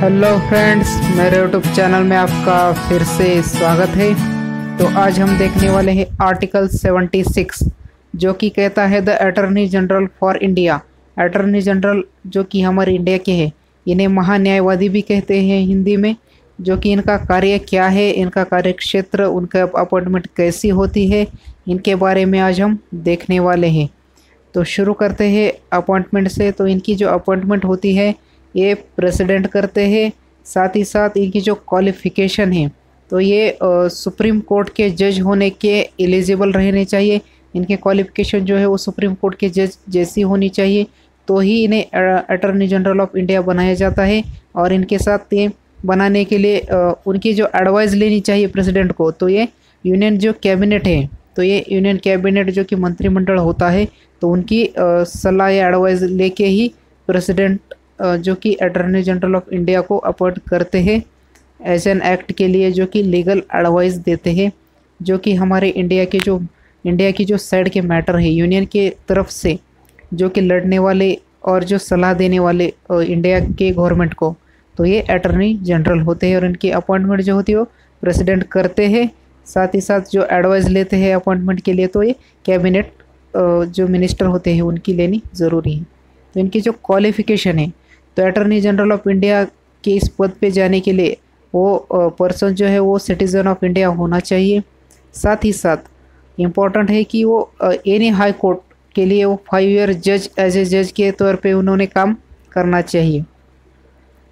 Hello friends, मेरे YouTube channel में आपका फिर से स्वागत है। तो आज हम देखने वाले हैं आर्टिकल 76 जो कि कहता है the attorney general for India. Attorney general जो कि हमारे इंडिया के हैं, इन्हें महान्यायवादी भी कहते हैं हिंदी में। जो कि इनका कार्य क्या है, इनका कार्य क्षेत्र, उनका अपॉइंटमेंट कैसी होती है, इनके बारे में आज हम देखने वाले हैं। तो शुरू करते हैं अपॉइंटमेंट से। तो इनकी जो अपॉइंटमेंट होती है ये प्रेसिडेंट करते हैं। साथ ही साथ इनकी जो क्वालिफ़िकेशन है तो ये सुप्रीम कोर्ट के जज होने के एलिजिबल रहने चाहिए। इनके क्वालिफ़िकेशन जो है वो सुप्रीम कोर्ट के जज जैसी होनी चाहिए, तो ही इन्हें अटॉर्नी जनरल ऑफ इंडिया बनाया जाता है। और इनके साथ ये बनाने के लिए उनकी जो एडवाइस लेनी चाहिए प्रेसिडेंट को, तो ये यूनियन जो कैबिनेट है, तो ये यूनियन कैबिनेट जो कि मंत्रिमंडल होता है, तो उनकी सलाह या एडवाइस लेके ही प्रेसिडेंट जो कि अटॉर्नी जनरल ऑफ इंडिया को अपॉइंट करते हैं एज एन एक्ट के लिए, जो कि लीगल एडवाइस देते हैं। जो कि हमारे इंडिया की जो साइड के मैटर है यूनियन के तरफ से, जो कि लड़ने वाले और जो सलाह देने वाले इंडिया के गवर्नमेंट को, तो ये अटॉर्नी जनरल होते हैं। और इनकी अपॉइंटमेंट जो होती है वो प्रेसिडेंट करते हैं। साथ ही साथ जो एडवाइस लेते हैं अपॉइंटमेंट के लिए, तो ये कैबिनेट जो मिनिस्टर होते हैं उनकी लेनी ज़रूरी है। तो इनकी जो क्वालिफ़िकेशन है, तो अटॉर्नी जनरल ऑफ इंडिया के इस पद पे जाने के लिए वो पर्सन जो है वो सिटीज़न ऑफ इंडिया होना चाहिए। साथ ही साथ इम्पॉर्टेंट है कि वो एनी हाई कोर्ट के लिए वो 5 ईयर जज एज ए जज के तौर पे उन्होंने काम करना चाहिए।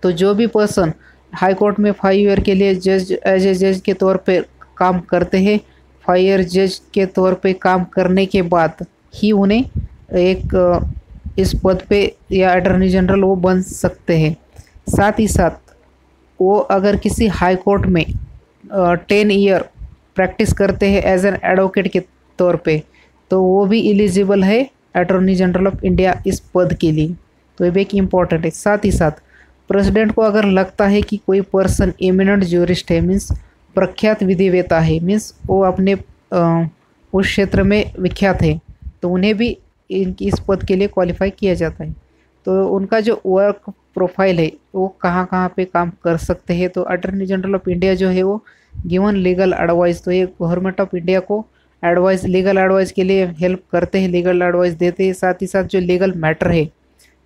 तो जो भी पर्सन हाई कोर्ट में 5 ईयर के लिए जज एज ए जज के तौर पे काम करते हैं, 5 ईयर जज के तौर पे काम करने के बाद ही उन्हें एक इस पद पे या अटॉर्नी जनरल वो बन सकते हैं। साथ ही साथ वो अगर किसी हाई कोर्ट में 10 ईयर प्रैक्टिस करते हैं एज एन एडवोकेट के तौर पे, तो वो भी एलिजिबल है अटॉर्नी जनरल ऑफ इंडिया इस पद के लिए। तो ये भी एक इम्पॉर्टेंट है। साथ ही साथ प्रेसिडेंट को अगर लगता है कि कोई पर्सन एमिनेंट ज्यूरिस्ट है, मीन्स प्रख्यात विधिवेता है, मीन्स वो अपने उस क्षेत्र में विख्यात है, तो उन्हें भी इनकी इस पद के लिए क्वालिफाई किया जाता है। तो उनका जो वर्क प्रोफाइल है वो कहाँ कहाँ पे काम कर सकते हैं, तो अटॉर्नी जनरल ऑफ इंडिया जो है वो गिवन लीगल एडवाइस, तो ये गवर्नमेंट ऑफ इंडिया को एडवाइस, लीगल एडवाइस के लिए हेल्प करते हैं, लीगल एडवाइस देते हैं। साथ ही साथ जो लीगल मैटर है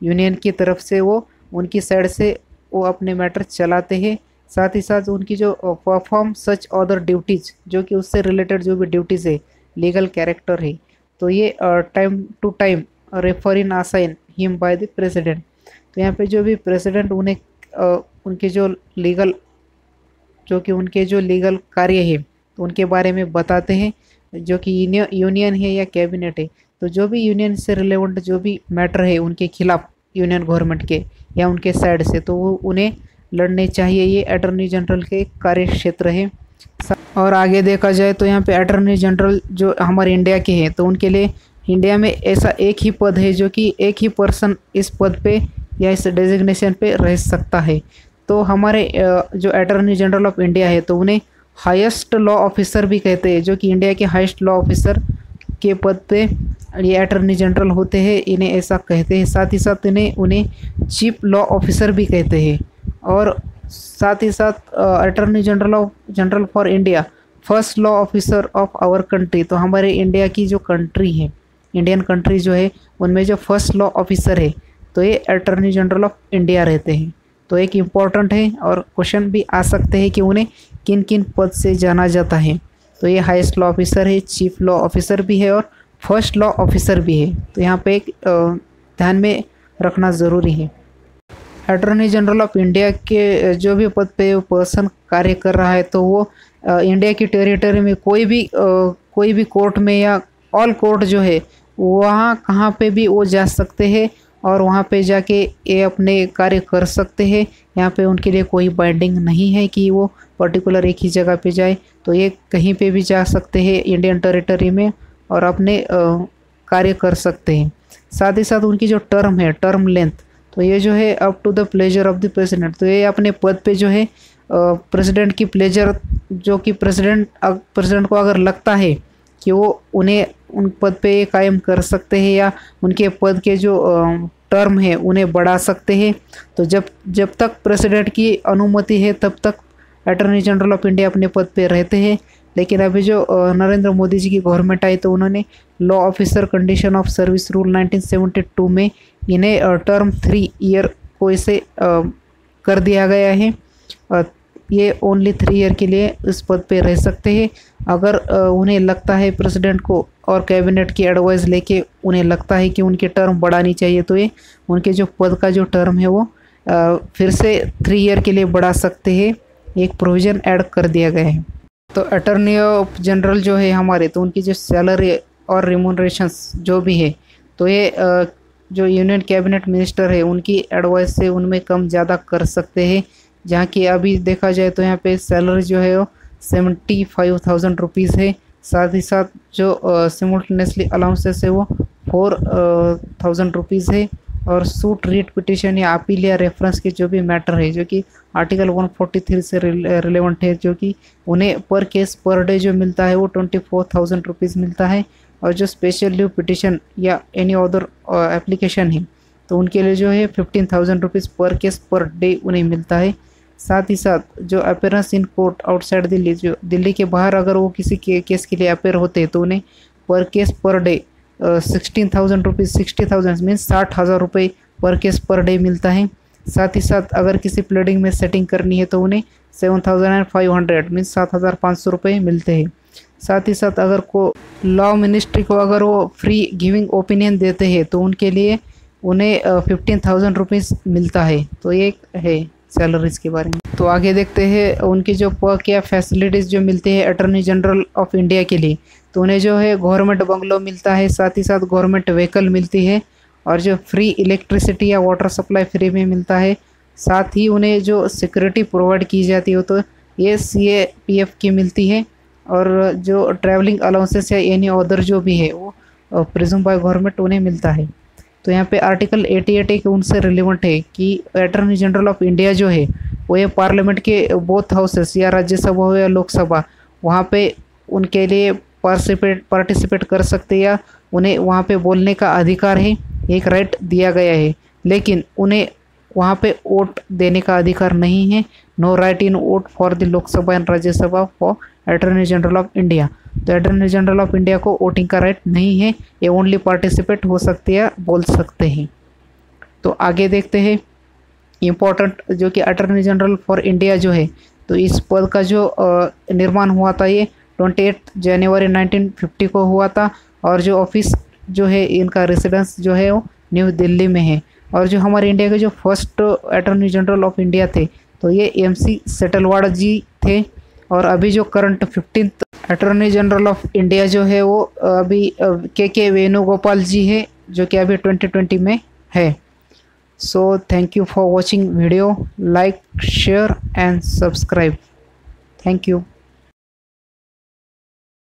यूनियन की तरफ से वो उनकी साइड से वो अपने मैटर चलाते हैं। साथ ही साथ उनकी जो परफॉर्म सच अदर ड्यूटीज़, जो कि उससे रिलेटेड जो भी ड्यूटीज़ है, लीगल कैरेक्टर है, तो ये time to time refer in assign him by the president. तो यहाँ पे जो भी प्रेसिडेंट उन्हें उनके जो लीगल कार्य है तो उनके बारे में बताते हैं, जो कि यूनियन है या कैबिनेट है, तो जो भी यूनियन से रिलेवेंट जो भी मैटर है उनके खिलाफ यूनियन गवर्नमेंट के या उनके साइड से, तो वो उन्हें लड़ने चाहिए। ये अटॉर्नी जनरल के कार्य क्षेत्र है। और आगे देखा जाए तो यहाँ पे अटॉर्नी जनरल जो हमारे इंडिया के हैं, तो उनके लिए इंडिया में ऐसा एक ही पद है, जो कि एक ही पर्सन इस पद पे या इस डेजिग्नेशन पे रह सकता है। तो हमारे जो अटॉर्नी जनरल ऑफ इंडिया है, तो उन्हें हाईएस्ट लॉ ऑफिसर भी कहते हैं, जो कि इंडिया के हाईएस्ट लॉ ऑफिसर के पद पे ये अटॉर्नी जनरल होते हैं, इन्हें ऐसा कहते हैं। साथ ही साथ उन्हें चीफ लॉ ऑफिसर भी कहते हैं। और साथ ही साथ attorney general for India first law officer of our country, तो हमारे इंडिया की जो कंट्री है, इंडियन कंट्री जो है, उनमें जो फर्स्ट लॉ ऑफिसर है तो ये अटॉर्नी जनरल ऑफ इंडिया रहते हैं। तो एक इम्पॉर्टेंट है और क्वेश्चन भी आ सकते हैं कि उन्हें किन किन पद से जाना जाता है। तो ये हाईएस्ट लॉ ऑफिसर है, चीफ लॉ ऑफिसर भी है और फर्स्ट लॉ ऑफिसर भी है। तो यहाँ पे एक ध्यान में रखना ज़रूरी है। अटॉर्नी जनरल ऑफ इंडिया के जो भी पद पे पर्सन कार्य कर रहा है, तो वो इंडिया की टेरिटरी में कोई भी कोर्ट में या ऑल कोर्ट जो है वहाँ कहाँ पे भी वो जा सकते हैं और वहाँ पे जाके ये अपने कार्य कर सकते हैं। यहाँ पे उनके लिए कोई बाइंडिंग नहीं है कि वो पर्टिकुलर एक ही जगह पे जाए, तो ये कहीं पे भी जा सकते हैं इंडियन टेरिटरी में और अपने कार्य कर सकते हैं। साथ ही साथ उनकी जो टर्म है, टर्म लेंथ, तो ये जो है up to the pleasure of the president, तो ये अपने पद पे जो है प्रेसिडेंट की प्लेजर, जो कि प्रेसिडेंट को अगर लगता है कि वो उन्हें उन पद पे कायम कर सकते हैं या उनके पद के जो टर्म है उन्हें बढ़ा सकते हैं। तो जब तक प्रेसिडेंट की अनुमति है तब तक अटॉर्नी जनरल ऑफ इंडिया अपने पद पे रहते हैं। लेकिन अभी जो नरेंद्र मोदी जी की गवर्नमेंट आई तो उन्होंने law officer condition of service rule 1972 में इन्हें टर्म 3 ईयर को इसे कर दिया गया है। ये ओनली 3 ईयर के लिए इस पद पे रह सकते हैं। अगर उन्हें लगता है प्रेसिडेंट को और कैबिनेट की एडवाइस लेके उन्हें लगता है कि उनकी टर्म बढ़ानी चाहिए तो ये उनके जो पद का जो टर्म है वो फिर से 3 ईयर के लिए बढ़ा सकते हैं। एक प्रोविज़न ऐड कर दिया गया है। तो अटॉर्नी ऑफ जनरल जो है हमारे, तो उनकी जो सैलरी और रिमूनरेशंस जो भी है तो ये जो यूनियन कैबिनेट मिनिस्टर है उनकी एडवाइस से उनमें कम ज़्यादा कर सकते हैं। जहाँ की अभी देखा जाए तो यहाँ पे सैलरी जो है वो 75,000 रुपीज़ है। साथ ही साथ जो सिमुलटेनियसली अलाउंसेस है वो 4,000 रुपीज़ है। और सूट रीट पिटिशन या अपील या रेफरेंस के जो भी मैटर है जो कि आर्टिकल 143 से रिलेवेंट है, जो कि उन्हें पर केस पर डे जो मिलता है वो 24,000 रुपीज़ मिलता है। और जो स्पेशल लीव पिटिशन या एनी अदर एप्लीकेशन है तो उनके लिए जो है 15,000 रुपीज़ पर केस पर डे उन्हें मिलता है। साथ ही साथ जो appearance in court outside Delhi, जो दिल्ली के बाहर अगर वो किसी केस के लिए अपेयर होते हैं तो उन्हें पर case per day 16,000 rupees 60,000 means 60,000 रुपये पर केस पर डे मिलता है। साथ ही साथ अगर किसी प्लेडिंग में सेटिंग करनी है तो उन्हें 7,500 मीन्स 7,500 रुपये मिलते हैं। साथ ही साथ अगर को लॉ मिनिस्ट्री को अगर वो फ्री गिविंग ओपिनियन देते हैं तो उनके लिए उन्हें 15,000 रुपीज़ मिलता है। तो ये है सैलरीज के बारे में। तो आगे देखते हैं उनकी जो पर्क या फैसिलिटीज़ जो मिलती है अटॉर्नी जनरल ऑफ इंडिया के लिए। तो उन्हें जो है गवर्नमेंट बंगलो मिलता है, साथ ही साथ गवर्नमेंट व्हीकल मिलती है और जो फ्री इलेक्ट्रिसिटी या वाटर सप्लाई फ्री में मिलता है। साथ ही उन्हें जो सिक्योरिटी प्रोवाइड की जाती है तो ये CAPF की मिलती है। और जो ट्रैवलिंग अलाउंसेस या एनी अदर जो भी है वो प्रिज्यूम बाय गवर्नमेंट उन्हें मिलता है। तो यहाँ पे आर्टिकल 88 के उनसे रिलेवेंट है कि अटॉर्नी जनरल ऑफ इंडिया जो है वो ये पार्लियामेंट के बोथ हाउसेस या राज्यसभा हो या लोकसभा वहाँ पे उनके लिए पार्टिसिपेट कर सकते या उन्हें वहाँ पे बोलने का अधिकार है, एक राइट दिया गया है। लेकिन उन्हें वहाँ पे वोट देने का अधिकार नहीं है। No right in vote for the Lok Sabha and Rajya Sabha for attorney general of India. तो अटॉर्नी जनरल ऑफ इंडिया को वोटिंग का राइट नहीं है, ये ओनली पार्टिसिपेट हो सकते या बोल सकते हैं। तो आगे देखते हैं इम्पोर्टेंट जो कि अटॉर्नी जनरल फॉर इंडिया जो है, तो इस पद का जो निर्माण हुआ था ये 28 जनवरी 1950 को हुआ था। और जो ऑफिस जो है इनका रेसिडेंस जो है वो न्यू दिल्ली में है। और जो हमारे इंडिया के जो first attorney general of India थे तो ये MC सेटलवाड़ जी थे। और अभी जो current 15th attorney general of India जो है वो अभी KK वेणुगोपाल जी है, जो कि अभी 2020 में है। So thank you for watching video, like share and subscribe. Thank you.